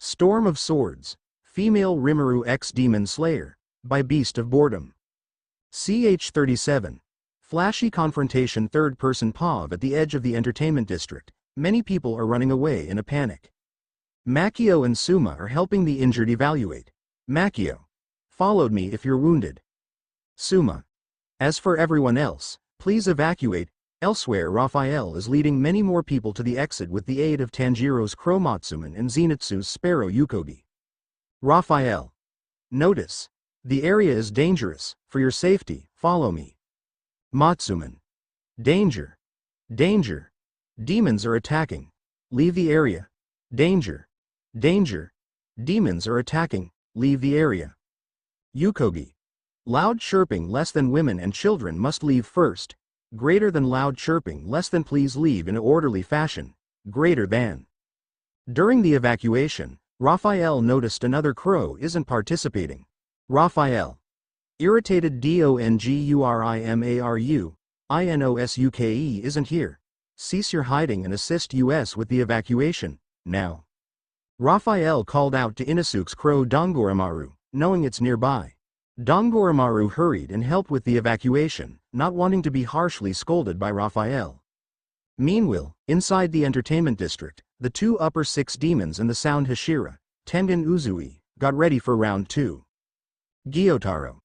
Storm of Swords, Female Rimuru X Demon Slayer, by Beast of Boredom. CH37. Flashy confrontation third-person POV at the edge of the entertainment district. Many people are running away in a panic. Makio and Suma are helping the injured evaluate. Makio. Followed me if you're wounded. Suma. As for everyone else, please evacuate. Elsewhere, Raphael is leading many more people to the exit with the aid of Tanjiro's Chromatsuman and Zenitsu's Sparrow Yukogi. Raphael. Notice. The area is dangerous. For your safety, follow me. Matsuman. Danger. Danger. Demons are attacking. Leave the area. Danger. Danger. Demons are attacking. Leave the area. Yukogi. Loud chirping less than women and children must leave first. Greater than loud chirping less than please leave in an orderly fashion. Greater than. During the evacuation, Raphael noticed another crow isn't participating. Raphael. Irritated Dongurimaru, Inosuke isn't here. Cease your hiding and assist us with the evacuation, now. Raphael called out to Inosuke's crow Dongurimaru, knowing it's nearby. Dongurimaru hurried and helped with the evacuation, not wanting to be harshly scolded by Raphael. Meanwhile, inside the entertainment district, the two upper six demons and the sound Hashira, Tengen Uzui, got ready for round 2. Gyotaro.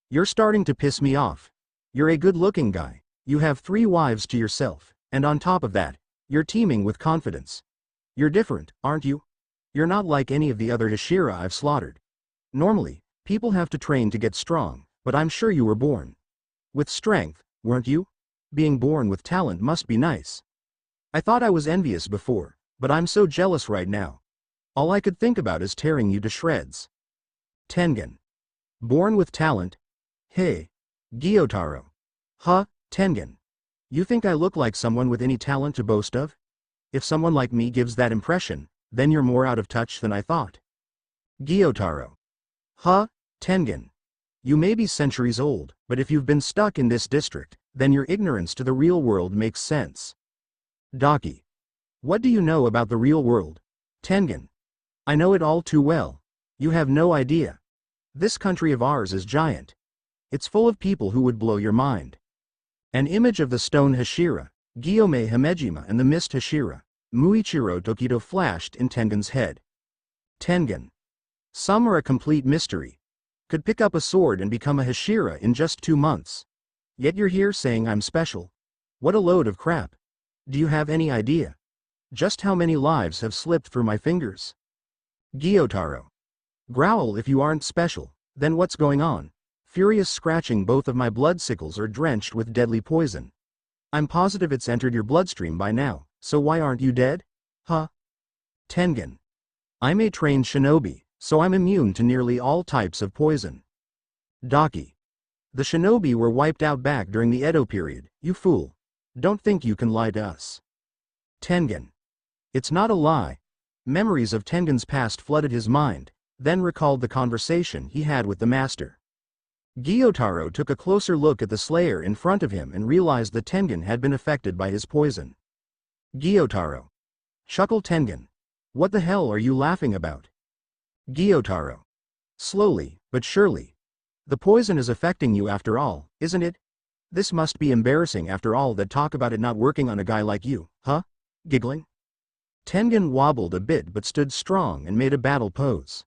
You're starting to piss me off. You're a good-looking guy, you have 3 wives to yourself, and on top of that, you're teeming with confidence. You're different, aren't you? You're not like any of the other Hashira I've slaughtered. Normally, people have to train to get strong, but I'm sure you were born with strength, weren't you? Being born with talent must be nice. I thought I was envious before, but I'm so jealous right now. All I could think about is tearing you to shreds. Tengen. Born with talent? Hey. Gyotaro. Huh, Tengen. You think I look like someone with any talent to boast of? If someone like me gives that impression, then you're more out of touch than I thought. Gyotaro. Huh, Tengen. You may be centuries old, but if you've been stuck in this district, then your ignorance to the real world makes sense. Daki. What do you know about the real world? Tengen. I know it all too well. You have no idea. This country of ours is giant. It's full of people who would blow your mind. An image of the stone Hashira, Gyome Himejima and the mist Hashira, Muichiro Tokito flashed in Tengen's head. Tengen. Some are a complete mystery. Could pick up a sword and become a Hashira in just 2 months. Yet you're here saying I'm special. What a load of crap. Do you have any idea just how many lives have slipped through my fingers? Gyotaro. Growl if you aren't special, then what's going on? Furious scratching, both of my blood sickles are drenched with deadly poison. I'm positive it's entered your bloodstream by now, so why aren't you dead? Huh? Tengen. I'm a trained shinobi, so I'm immune to nearly all types of poison. Daki. The shinobi were wiped out back during the Edo period, you fool. Don't think you can lie to us. Tengen. It's not a lie. Memories of Tengen's past flooded his mind, then recalled the conversation he had with the master. Gyotaro took a closer look at the slayer in front of him and realized that Tengen had been affected by his poison. Gyotaro. Chuckled Tengen. What the hell are you laughing about? Gyotaro. Slowly, but surely. The poison is affecting you after all, isn't it? This must be embarrassing after all that talk about it not working on a guy like you, huh? Giggling? Tengen wobbled a bit but stood strong and made a battle pose.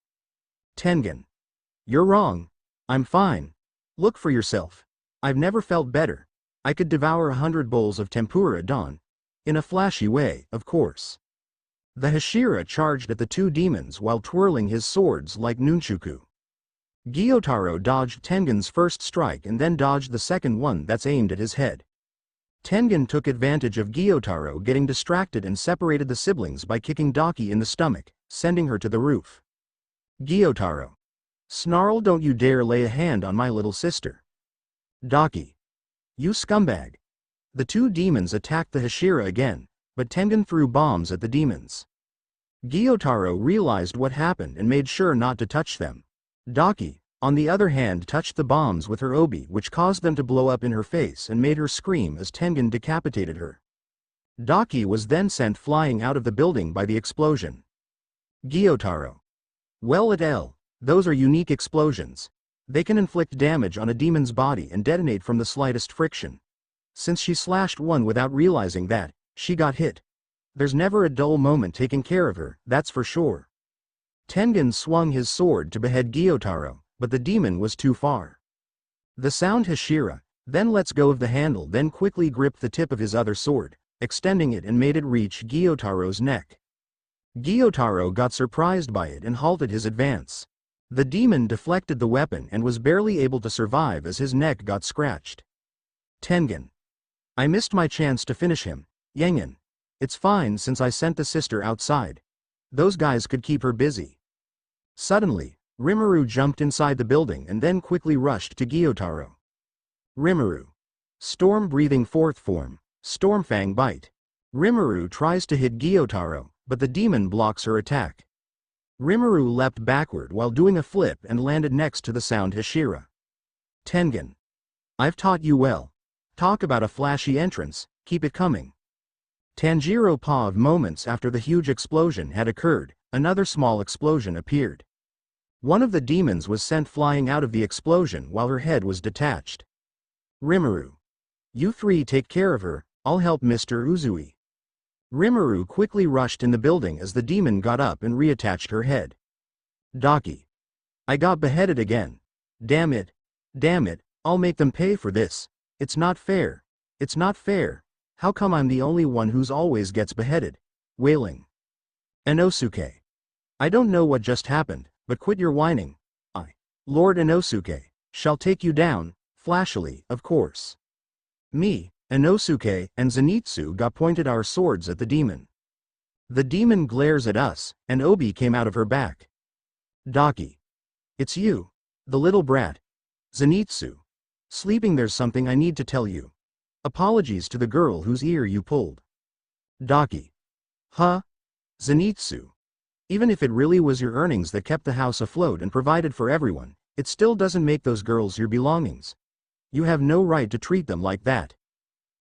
Tengen. You're wrong. I'm fine. Look for yourself. I've never felt better. I could devour 100 bowls of tempura at dawn. In a flashy way, of course. The Hashira charged at the 2 demons while twirling his swords like nunchaku. Gyotaro dodged Tengen's first strike and then dodged the second one that's aimed at his head. Tengen took advantage of Gyotaro getting distracted and separated the siblings by kicking Daki in the stomach, sending her to the roof. Gyotaro. Snarl, don't you dare lay a hand on my little sister. Daki. You scumbag. The 2 demons attacked the Hashira again, but Tengen threw bombs at the demons. Gyotaro realized what happened and made sure not to touch them. Daki, on the other hand, touched the bombs with her obi, which caused them to blow up in her face and made her scream as Tengen decapitated her. Daki was then sent flying out of the building by the explosion. Gyotaro. Well et al. Those are unique explosions. They can inflict damage on a demon's body and detonate from the slightest friction. Since she slashed one without realizing that, she got hit. There's never a dull moment taking care of her, that's for sure. Tengen swung his sword to behead Gyotaro, but the demon was too far. The sound Hashira then lets go of the handle, then quickly gripped the tip of his other sword, extending it and made it reach Gyotaro's neck. Gyotaro got surprised by it and halted his advance. The demon deflected the weapon and was barely able to survive as his neck got scratched. Tengen. I missed my chance to finish him, Yengen. It's fine since I sent the sister outside. Those guys could keep her busy. Suddenly, Rimuru jumped inside the building and then quickly rushed to Gyotaro. Rimuru. Storm-breathing fourth form, Stormfang bite. Rimuru tries to hit Gyotaro, but the demon blocks her attack. Rimuru leapt backward while doing a flip and landed next to the sound Hashira. Tengen. I've taught you well. Talk about a flashy entrance, keep it coming. Tanjiro paused moments after the huge explosion had occurred, another small explosion appeared. One of the demons was sent flying out of the explosion while her head was detached. Rimuru. You three take care of her, I'll help Mr. Uzui. Rimuru quickly rushed in the building as the demon got up and reattached her head. Daki. I got beheaded again. Damn it, I'll make them pay for this. It's not fair. It's not fair. How come I'm the only one who's always gets beheaded? Wailing. Inosuke. I don't know what just happened, but quit your whining. I, Lord Inosuke, shall take you down, flashily, of course. Me, Inosuke, and Zenitsu got pointed our swords at the demon. The demon glares at us, and Obi came out of her back. Daki. It's you. The little brat. Zenitsu. Sleeping, there's something I need to tell you. Apologies to the girl whose ear you pulled. Daki. Huh? Zenitsu. Even if it really was your earnings that kept the house afloat and provided for everyone, it still doesn't make those girls your belongings. You have no right to treat them like that.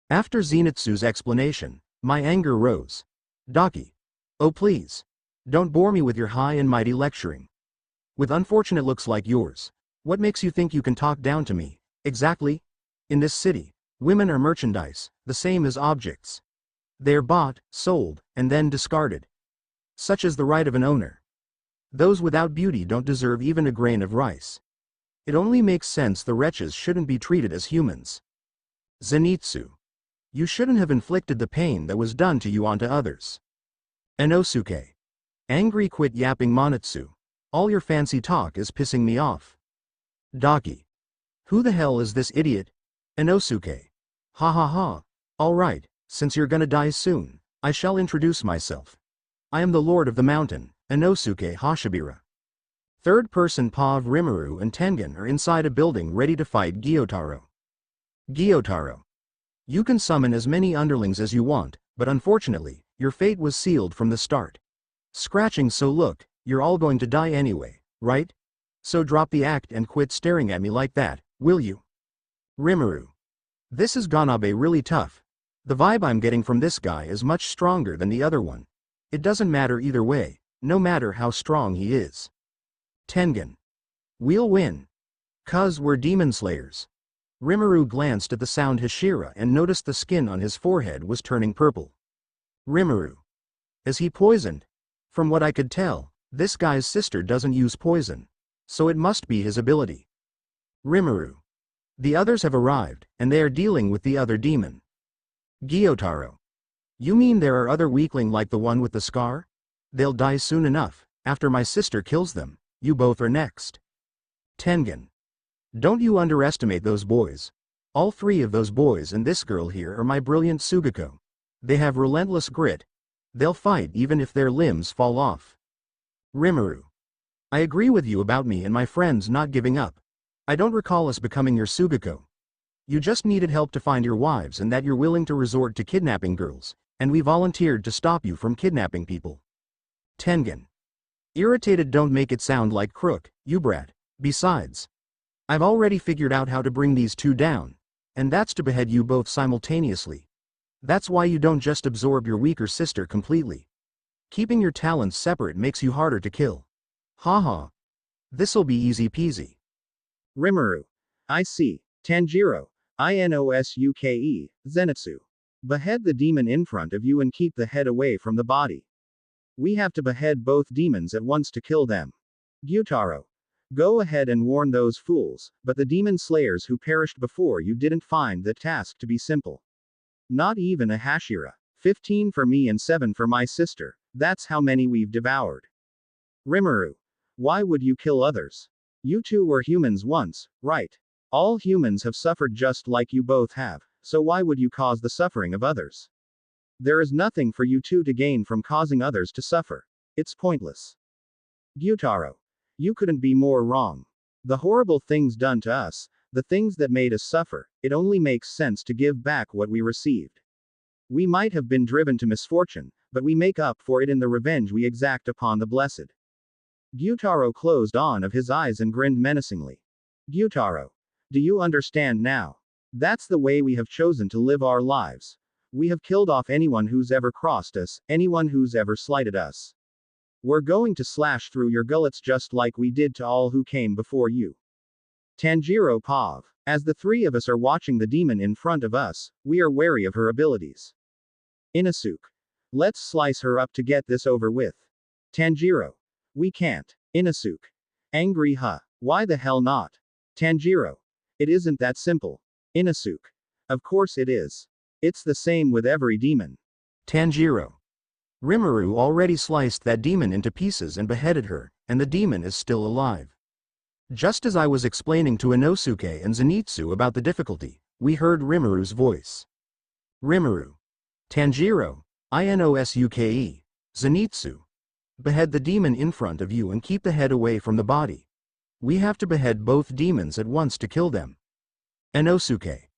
After Zenitsu's explanation, my anger rose. Daki. Oh please. Don't bore me with your high and mighty lecturing. With unfortunate looks like yours, what makes you think you can talk down to me, exactly? In this city, women are merchandise, the same as objects. They are bought, sold, and then discarded. Such is the right of an owner. Those without beauty don't deserve even a grain of rice. It only makes sense the wretches shouldn't be treated as humans. Zenitsu. You shouldn't have inflicted the pain that was done to you onto others. Inosuke. Angry, quit yapping Monetsu. All your fancy talk is pissing me off. Daki. Who the hell is this idiot? Inosuke. Ha ha ha. Alright, since you're gonna die soon, I shall introduce myself. I am the Lord of the Mountain, Inosuke Hashibira. Third person Pav Rimuru and Tengen are inside a building ready to fight Gyotaro. Gyotaro. You can summon as many underlings as you want, but unfortunately, your fate was sealed from the start. Scratching, so look, you're all going to die anyway, right? So drop the act and quit staring at me like that, will you? Rimuru. This is gonna be really tough. The vibe I'm getting from this guy is much stronger than the other one. It doesn't matter either way, no matter how strong he is. Tengen. We'll win. 'Cause we're demon slayers. Rimuru glanced at the sound Hashira and noticed the skin on his forehead was turning purple. Rimuru. Is he poisoned? From what I could tell, this guy's sister doesn't use poison. So it must be his ability. Rimuru. The others have arrived, and they are dealing with the other demon. Gyotaro. You mean there are other weakling like the one with the scar? They'll die soon enough, after my sister kills them, you both are next. Tengen. Don't you underestimate those boys. All three of those boys and this girl here are my brilliant Sugako. They have relentless grit. They'll fight even if their limbs fall off. Rimuru. I agree with you about me and my friends not giving up. I don't recall us becoming your Sugako. You just needed help to find your wives and that you're willing to resort to kidnapping girls, and we volunteered to stop you from kidnapping people. Tengen. Irritated, don't make it sound like crook, you brat. Besides, I've already figured out how to bring these two down, and that's to behead you both simultaneously. That's why you don't just absorb your weaker sister completely. Keeping your talents separate makes you harder to kill. Haha. This'll be easy peasy. Rimuru. I see. Tanjiro. Inosuke. Zenitsu. Behead the demon in front of you and keep the head away from the body. We have to behead both demons at once to kill them. Gyutaro. Go ahead and warn those fools, but the demon slayers who perished before you didn't find the task to be simple. Not even a Hashira. 15 for me and 7 for my sister, that's how many we've devoured. Rimuru. Why would you kill others? You two were humans once, right? All humans have suffered just like you both have, so why would you cause the suffering of others? There is nothing for you two to gain from causing others to suffer. It's pointless. Gyutaro. You couldn't be more wrong. The horrible things done to us, the things that made us suffer, it only makes sense to give back what we received. We might have been driven to misfortune, but we make up for it in the revenge we exact upon the blessed. Gyutaro closed on of his eyes and grinned menacingly. Gyutaro. Do you understand now? That's the way we have chosen to live our lives. We have killed off anyone who's ever crossed us, anyone who's ever slighted us. We're going to slash through your gullets just like we did to all who came before you. Tanjiro Pav. As the three of us are watching the demon in front of us, we are wary of her abilities. Inosuke. Let's slice her up to get this over with. Tanjiro. We can't. Inosuke. Angry huh? Why the hell not? Tanjiro. It isn't that simple. Inosuke. Of course it is. It's the same with every demon. Tanjiro. Rimuru already sliced that demon into pieces and beheaded her, and the demon is still alive. Just as I was explaining to Inosuke and Zenitsu about the difficulty, we heard Rimuru's voice. Rimuru. Tanjiro. Inosuke. Zenitsu. Behead the demon in front of you and keep the head away from the body. We have to behead both demons at once to kill them. Inosuke.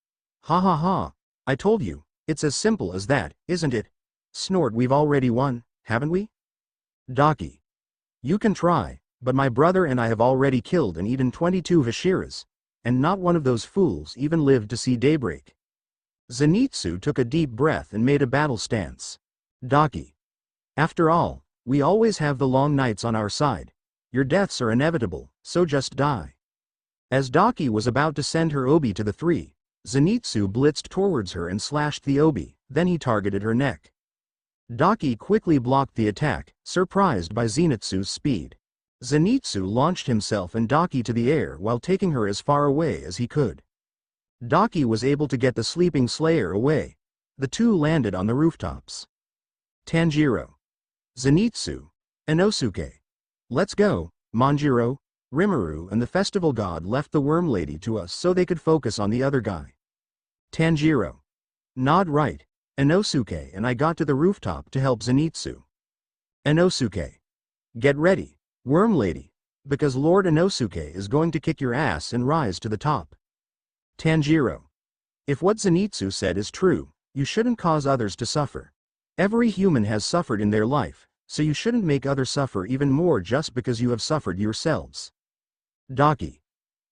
Ha ha ha. I told you, it's as simple as that, isn't it? Snort, we've already won, haven't we? Daki. You can try, but my brother and I have already killed and eaten 22 Hashiras, and not one of those fools even lived to see daybreak. Zenitsu took a deep breath and made a battle stance. Daki. After all, we always have the long nights on our side. Your deaths are inevitable, so just die. As Daki was about to send her obi to the three, Zenitsu blitzed towards her and slashed the obi, then he targeted her neck. Daki quickly blocked the attack, surprised by Zenitsu's speed. Zenitsu launched himself and Daki to the air while taking her as far away as he could. Daki was able to get the sleeping slayer away. The two landed on the rooftops. Tanjiro. Zenitsu. Inosuke. Let's go, Manjiro. Rimuru and the festival god left the worm lady to us so they could focus on the other guy. Tanjiro. Nod right. Inosuke and I got to the rooftop to help Zenitsu. Inosuke. Get ready, worm lady, because Lord Inosuke is going to kick your ass and rise to the top. Tanjiro. If what Zenitsu said is true, you shouldn't cause others to suffer. Every human has suffered in their life, so you shouldn't make others suffer even more just because you have suffered yourselves. Daki.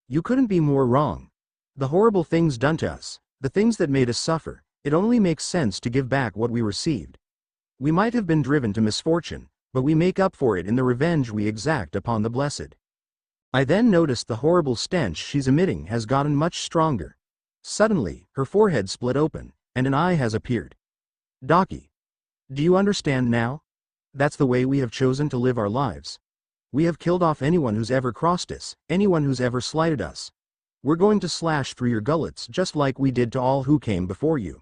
You couldn't be more wrong. The horrible things done to us, the things that made us suffer, it only makes sense to give back what we received. We might have been driven to misfortune, but we make up for it in the revenge we exact upon the blessed. I then noticed the horrible stench she's emitting has gotten much stronger. Suddenly, her forehead split open, and an eye has appeared. Daki. Do you understand now? That's the way we have chosen to live our lives. We have killed off anyone who's ever crossed us, anyone who's ever slighted us. We're going to slash through your gullets just like we did to all who came before you.